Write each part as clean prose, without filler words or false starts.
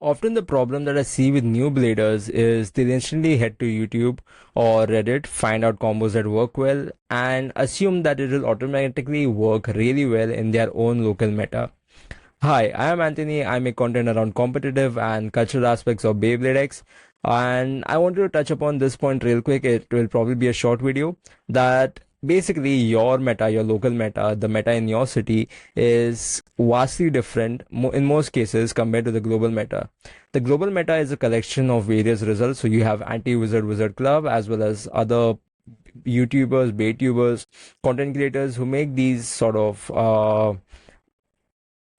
Often the problem that I see with new bladers is they instantly head to YouTube or Reddit, find out combos that work well, and assume that it will automatically work really well in their own local meta. Hi, I am Anthony. I make content around competitive and cultural aspects of Beyblade X. And I wanted to touch upon this point real quick. It will probably be a short video that basically your meta, your local meta, the meta in your city is vastly different in most cases compared to the global meta. The global meta is a collection of various results. So you have Anti-Wizard Wizard Club as well as other YouTubers, Baytubers, content creators who make these sort of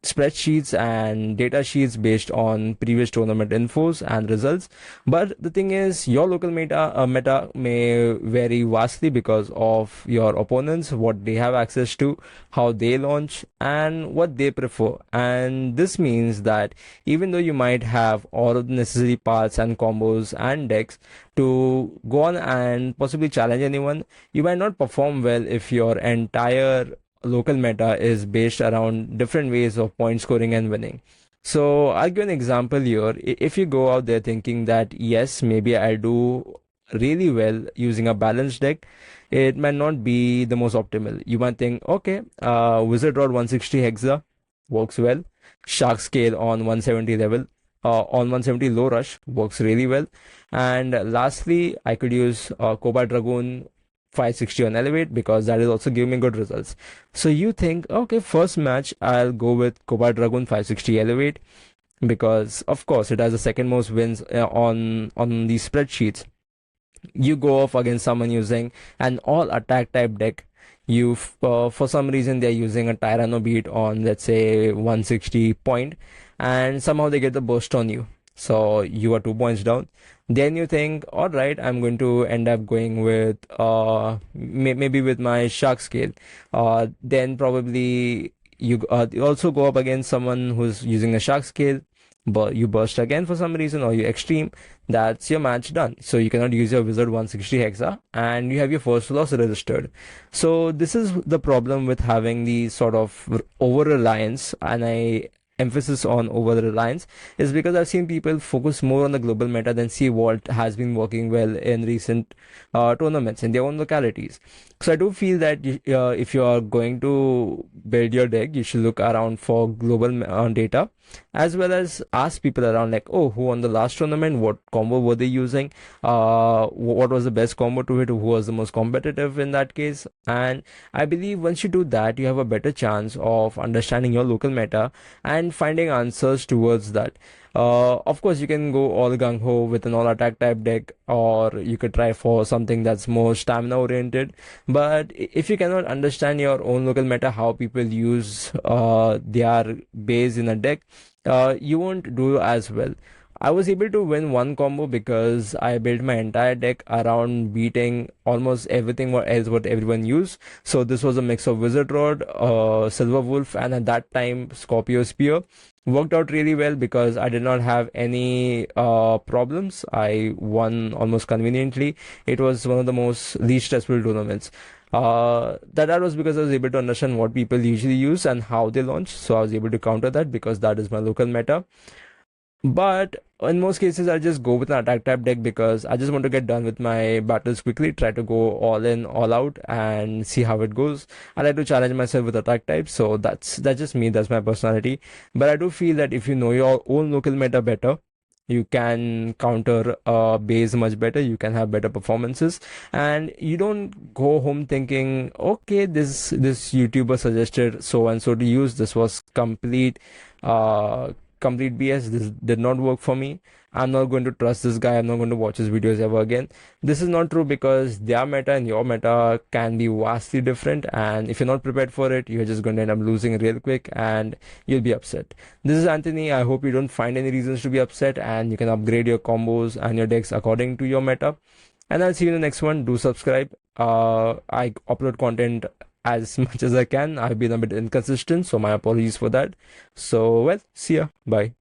spreadsheets and data sheets based on previous tournament infos and results. But the thing is, your local meta may vary vastly because of your opponents, what they have access to, how they launch, and what they prefer. And this means that even though you might have all of the necessary parts and combos and decks to go on and possibly challenge anyone, you might not perform well if your entire local meta is based around different ways of point scoring and winning. So I'll give an example here. If you go out there thinking that yes, maybe I'll do really well using a balanced deck, it might not be the most optimal. You might think, okay, Wizard Rod 160 Hexa works well. Shark Scale on 170 level. On 170 low rush works really well. And lastly, I could use Cobalt Dragoon 560 on elevate because that is also giving me good results. So you think, okay, first match I'll go with Cobalt Dragoon 560 elevate because of course it has the second most wins on these spreadsheets. You go off against someone using an all attack type deck. You for some reason they're using a Tyranno beat on, let's say, 160 point, and somehow they get the burst on you, so you are 2 points down. Then you think, all right, I'm going to end up going with maybe with my shark scale. Then probably you also go up against someone who's using a shark scale, but you burst again for some reason, or you extreme. That's your match done. So you cannot use your wizard 160 hexa, and you have your first loss registered. So this is the problem with having the sort of over reliance, and I emphasis on over reliance is because I've seen people focus more on the global meta than see what has been working well in recent tournaments in their own localities. So I do feel that if you are going to build your deck, you should look around for global data, as well as ask people around, like, oh, who won the last tournament, what combo were they using, what was the best combo to hit, who was the most competitive in that case. And I believe once you do that, you have a better chance of understanding your local meta and finding answers towards that. Of course, you can go all gung ho with an all attack type deck, or you could try for something that's more stamina oriented. But if you cannot understand your own local meta, how people use their base in a deck, you won't do as well. I was able to win one combo because I built my entire deck around beating almost everything what else what everyone used. So this was a mix of Wizard Rod, Silver Wolf, and at that time Scorpio Spear. Worked out really well because I did not have any problems. I won almost conveniently. It was one of the most least stressful tournaments. That was because I was able to understand what people usually use and how they launch. So I was able to counter that because that is my local meta. But in most cases, I just go with an attack type deck because I just want to get done with my battles quickly, try to go all in, all out, and see how it goes. I like to challenge myself with attack types, so that's just me, that's my personality. But I do feel that if you know your own local meta better, you can counter base much better, you can have better performances, and you don't go home thinking, okay, this YouTuber suggested so and so to use, this was complete BS. This did not work for me. I'm not going to trust this guy. I'm not going to watch his videos ever again. This is not true because their meta and your meta can be vastly different. And if you're not prepared for it, you're just going to end up losing real quick and you'll be upset. This is Anthony. I hope you don't find any reasons to be upset and you can upgrade your combos and your decks according to your meta. And I'll see you in the next one. Do subscribe. I upload content as much as I can. I've been a bit inconsistent, so my apologies for that. So, well, see ya. Bye.